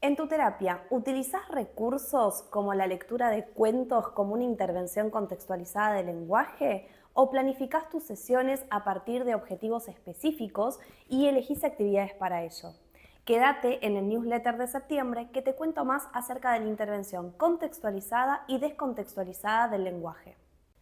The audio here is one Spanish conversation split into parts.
En tu terapia, ¿utilizás recursos como la lectura de cuentos como una intervención contextualizada del lenguaje? ¿O planificás tus sesiones a partir de objetivos específicos y elegís actividades para ello? Quédate en el newsletter de septiembre que te cuento más acerca de la intervención contextualizada y descontextualizada del lenguaje.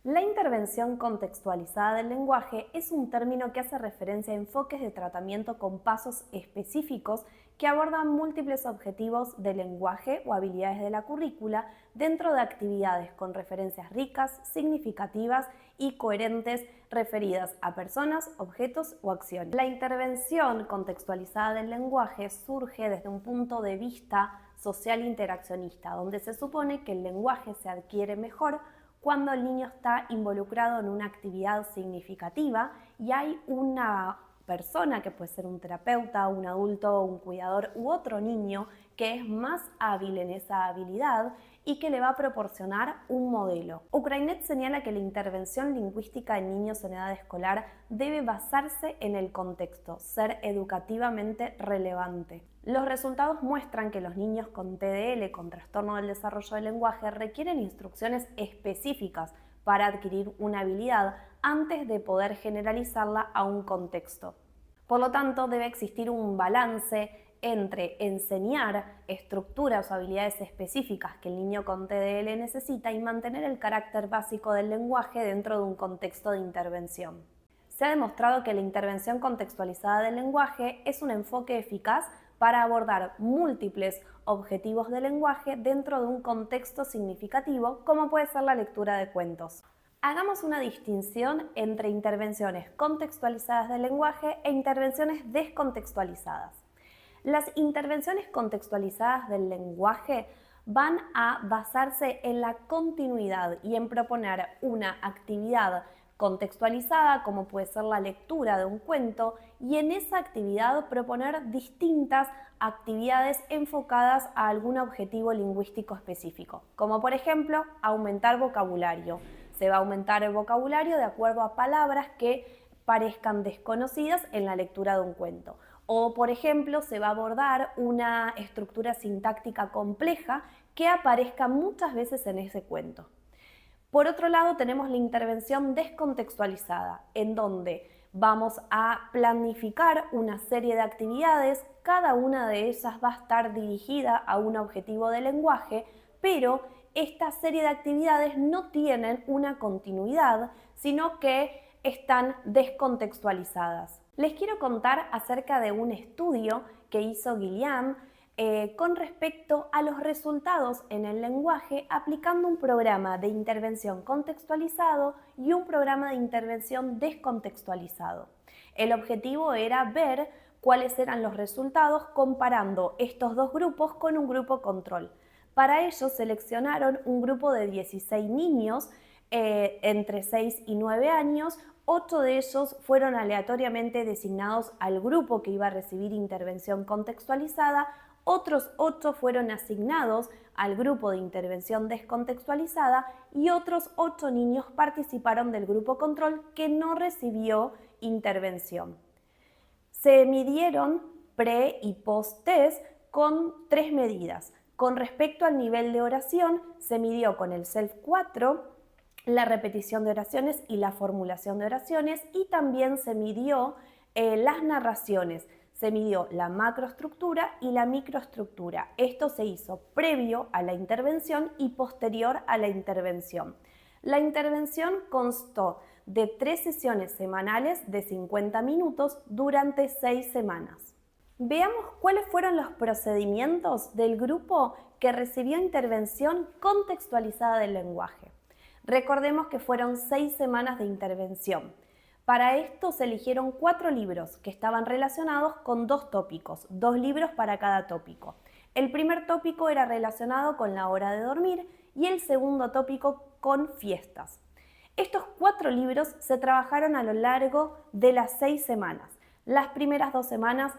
La intervención contextualizada del lenguaje es un término que hace referencia a enfoques de tratamiento con pasos específicos que abordan múltiples objetivos del lenguaje o habilidades de la currícula dentro de actividades con referencias ricas, significativas y coherentes referidas a personas, objetos o acciones. La intervención contextualizada del lenguaje surge desde un punto de vista social interaccionista, donde se supone que el lenguaje se adquiere mejor cuando el niño está involucrado en una actividad significativa y hay una persona, que puede ser un terapeuta, un adulto, un cuidador u otro niño, que es más hábil en esa habilidad y que le va a proporcionar un modelo. Ukrainet señala que la intervención lingüística en niños en edad escolar debe basarse en el contexto, ser educativamente relevante. Los resultados muestran que los niños con TDL, con trastorno del desarrollo del lenguaje, requieren instrucciones específicas para adquirir una habilidad antes de poder generalizarla a un contexto. Por lo tanto, debe existir un balance entre enseñar estructuras o habilidades específicas que el niño con TDL necesita y mantener el carácter básico del lenguaje dentro de un contexto de intervención. Se ha demostrado que la intervención contextualizada del lenguaje es un enfoque eficaz para abordar múltiples objetivos del lenguaje dentro de un contexto significativo, como puede ser la lectura de cuentos. Hagamos una distinción entre intervenciones contextualizadas del lenguaje e intervenciones descontextualizadas. Las intervenciones contextualizadas del lenguaje van a basarse en la continuidad y en proponer una actividad contextualizada, como puede ser la lectura de un cuento, y en esa actividad proponer distintas actividades enfocadas a algún objetivo lingüístico específico, como por ejemplo aumentar vocabulario. Se va a aumentar el vocabulario de acuerdo a palabras que parezcan desconocidas en la lectura de un cuento. O, por ejemplo, se va a abordar una estructura sintáctica compleja que aparezca muchas veces en ese cuento. Por otro lado, tenemos la intervención descontextualizada, en donde vamos a planificar una serie de actividades, cada una de ellas va a estar dirigida a un objetivo de lenguaje, pero esta serie de actividades no tienen una continuidad, sino que están descontextualizadas. Les quiero contar acerca de un estudio que hizo Guillaume con respecto a los resultados en el lenguaje aplicando un programa de intervención contextualizado y un programa de intervención descontextualizado. El objetivo era ver cuáles eran los resultados comparando estos dos grupos con un grupo control. Para ello seleccionaron un grupo de 16 niños entre 6 y 9 años. 8 de ellos fueron aleatoriamente designados al grupo que iba a recibir intervención contextualizada, otros 8 fueron asignados al grupo de intervención descontextualizada y otros 8 niños participaron del grupo control que no recibió intervención. Se midieron pre y post test con 3 medidas. Con respecto al nivel de oración, se midió con el SELF-4, la repetición de oraciones y la formulación de oraciones, y también se midió las narraciones. Se midió la macroestructura y la microestructura. Esto se hizo previo a la intervención y posterior a la intervención. La intervención constó de 3 sesiones semanales de 50 minutos durante 6 semanas. Veamos cuáles fueron los procedimientos del grupo que recibió intervención contextualizada del lenguaje. Recordemos que fueron 6 semanas de intervención. Para esto se eligieron 4 libros que estaban relacionados con 2 tópicos, 2 libros para cada tópico. El primer tópico era relacionado con la hora de dormir y el segundo tópico con fiestas. Estos 4 libros se trabajaron a lo largo de las 6 semanas. Las primeras 2 semanas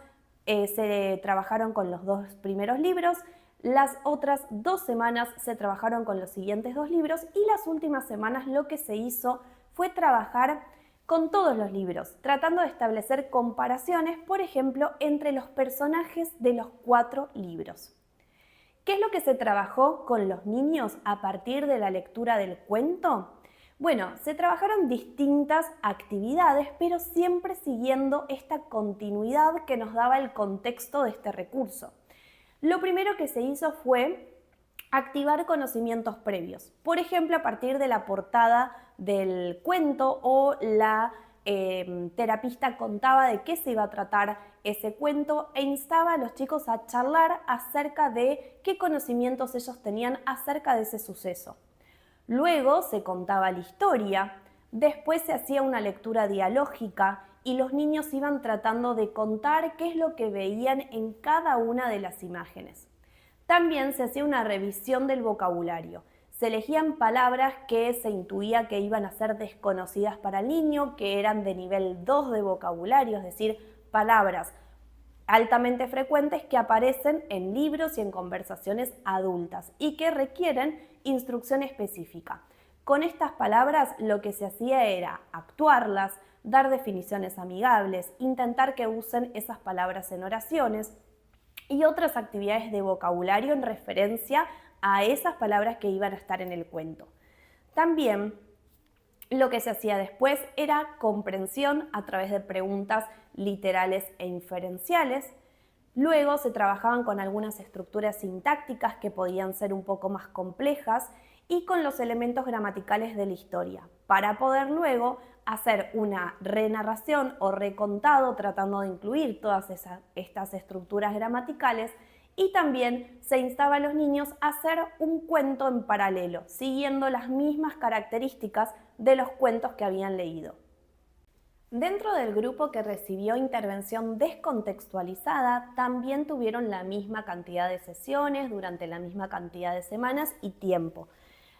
se trabajaron con los 2 primeros libros, las otras 2 semanas se trabajaron con los siguientes 2 libros y las últimas semanas lo que se hizo fue trabajar con todos los libros, tratando de establecer comparaciones, por ejemplo, entre los personajes de los 4 libros. ¿Qué es lo que se trabajó con los niños a partir de la lectura del cuento? Bueno, se trabajaron distintas actividades, pero siempre siguiendo esta continuidad que nos daba el contexto de este recurso. Lo primero que se hizo fue activar conocimientos previos. Por ejemplo, a partir de la portada del cuento o la terapista contaba de qué se iba a tratar ese cuento e instaba a los chicos a charlar acerca de qué conocimientos ellos tenían acerca de ese suceso. Luego se contaba la historia, después se hacía una lectura dialógica y los niños iban tratando de contar qué es lo que veían en cada una de las imágenes. También se hacía una revisión del vocabulario. Se elegían palabras que se intuía que iban a ser desconocidas para el niño, que eran de nivel 2 de vocabulario, es decir, palabras altamente frecuentes que aparecen en libros y en conversaciones adultas y que requieren instrucción específica. Con estas palabras lo que se hacía era actuarlas, dar definiciones amigables, intentar que usen esas palabras en oraciones y otras actividades de vocabulario en referencia a esas palabras que iban a estar en el cuento. También lo que se hacía después era comprensión a través de preguntas literales e inferenciales. Luego se trabajaban con algunas estructuras sintácticas que podían ser un poco más complejas y con los elementos gramaticales de la historia, para poder luego hacer una renarración o recontado tratando de incluir todas estas estructuras gramaticales, y también se instaba a los niños a hacer un cuento en paralelo, siguiendo las mismas características de los cuentos que habían leído. Dentro del grupo que recibió intervención descontextualizada, también tuvieron la misma cantidad de sesiones durante la misma cantidad de semanas y tiempo.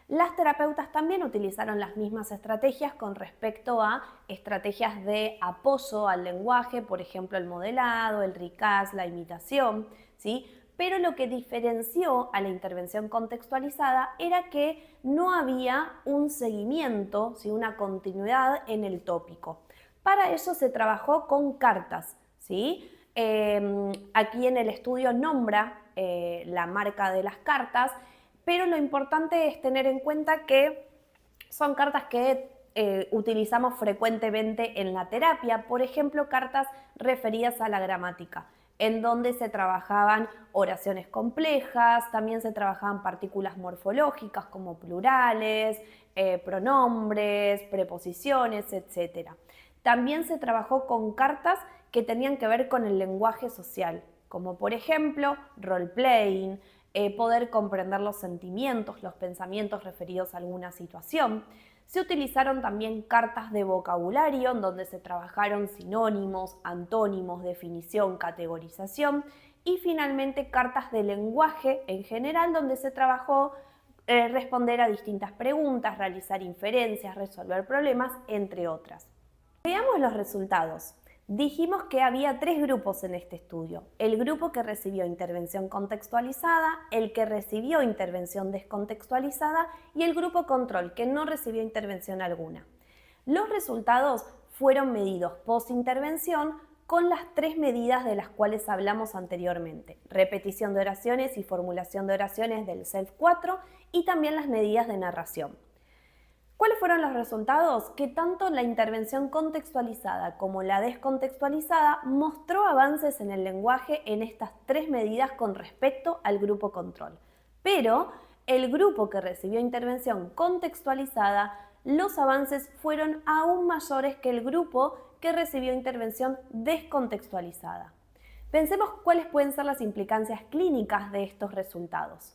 Las terapeutas también utilizaron las mismas estrategias con respecto a estrategias de apoyo al lenguaje, por ejemplo el modelado, el recast, la imitación, ¿sí? Pero lo que diferenció a la intervención contextualizada era que no había un seguimiento, ¿sí? Una continuidad en el tópico. Para eso se trabajó con cartas, ¿sí? Aquí en el estudio nombra la marca de las cartas, pero lo importante es tener en cuenta que son cartas que utilizamos frecuentemente en la terapia, por ejemplo, cartas referidas a la gramática, en donde se trabajaban oraciones complejas, también se trabajaban partículas morfológicas como plurales, pronombres, preposiciones, etc. También se trabajó con cartas que tenían que ver con el lenguaje social, como por ejemplo role-playing, poder comprender los sentimientos, los pensamientos referidos a alguna situación. Se utilizaron también cartas de vocabulario, en donde se trabajaron sinónimos, antónimos, definición, categorización, y finalmente cartas de lenguaje en general, donde se trabajó responder a distintas preguntas, realizar inferencias, resolver problemas, entre otras. Veamos los resultados. Dijimos que había 3 grupos en este estudio: el grupo que recibió intervención contextualizada, el que recibió intervención descontextualizada y el grupo control, que no recibió intervención alguna. Los resultados fueron medidos post-intervención con las 3 medidas de las cuales hablamos anteriormente: repetición de oraciones y formulación de oraciones del SELF-4 y también las medidas de narración. ¿Cuáles fueron los resultados? Que tanto la intervención contextualizada como la descontextualizada mostró avances en el lenguaje en estas 3 medidas con respecto al grupo control. Pero el grupo que recibió intervención contextualizada, los avances fueron aún mayores que el grupo que recibió intervención descontextualizada. Pensemos cuáles pueden ser las implicancias clínicas de estos resultados.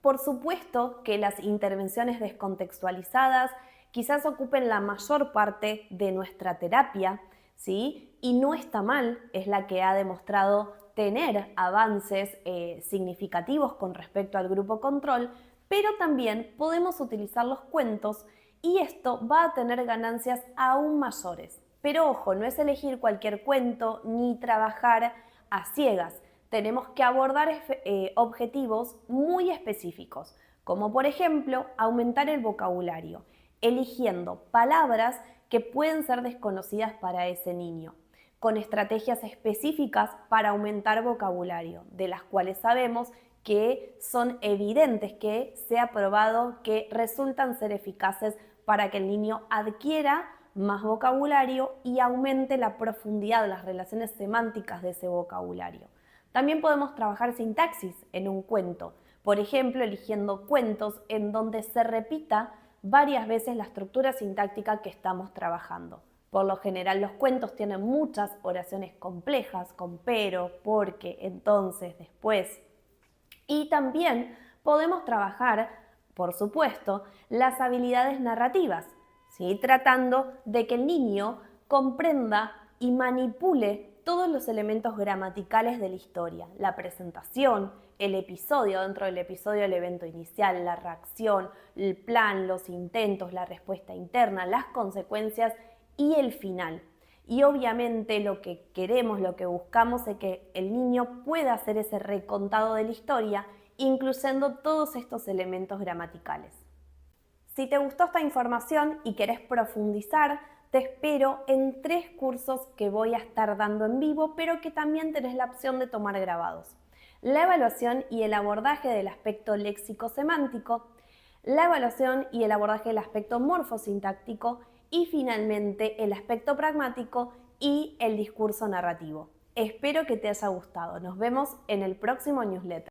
Por supuesto que las intervenciones descontextualizadas quizás ocupen la mayor parte de nuestra terapia, ¿sí? Y no está mal, es la que ha demostrado tener avances significativos con respecto al grupo control, pero también podemos utilizar los cuentos y esto va a tener ganancias aún mayores. Pero ojo, no es elegir cualquier cuento ni trabajar a ciegas. Tenemos que abordar objetivos muy específicos, como por ejemplo aumentar el vocabulario, eligiendo palabras que pueden ser desconocidas para ese niño. con estrategias específicas para aumentar vocabulario, de las cuales sabemos que son evidentes, que se ha probado que resultan ser eficaces para que el niño adquiera más vocabulario y aumente la profundidad, las relaciones semánticas de ese vocabulario. También podemos trabajar sintaxis en un cuento, por ejemplo, eligiendo cuentos en donde se repita varias veces la estructura sintáctica que estamos trabajando. Por lo general los cuentos tienen muchas oraciones complejas, con pero, porque, entonces, después. Y también podemos trabajar, por supuesto, las habilidades narrativas, ¿sí? Tratando de que el niño comprenda y manipule todos los elementos gramaticales de la historia, la presentación, el episodio, dentro del episodio el evento inicial, la reacción, el plan, los intentos, la respuesta interna, las consecuencias y el final. Y obviamente lo que queremos, lo que buscamos es que el niño pueda hacer ese recontado de la historia, incluyendo todos estos elementos gramaticales. Si te gustó esta información y querés profundizar, te espero en 3 cursos que voy a estar dando en vivo, pero que también tenés la opción de tomar grabados. La evaluación y el abordaje del aspecto léxico-semántico, la evaluación y el abordaje del aspecto morfosintáctico y finalmente el aspecto pragmático y el discurso narrativo. Espero que te haya gustado. Nos vemos en el próximo newsletter.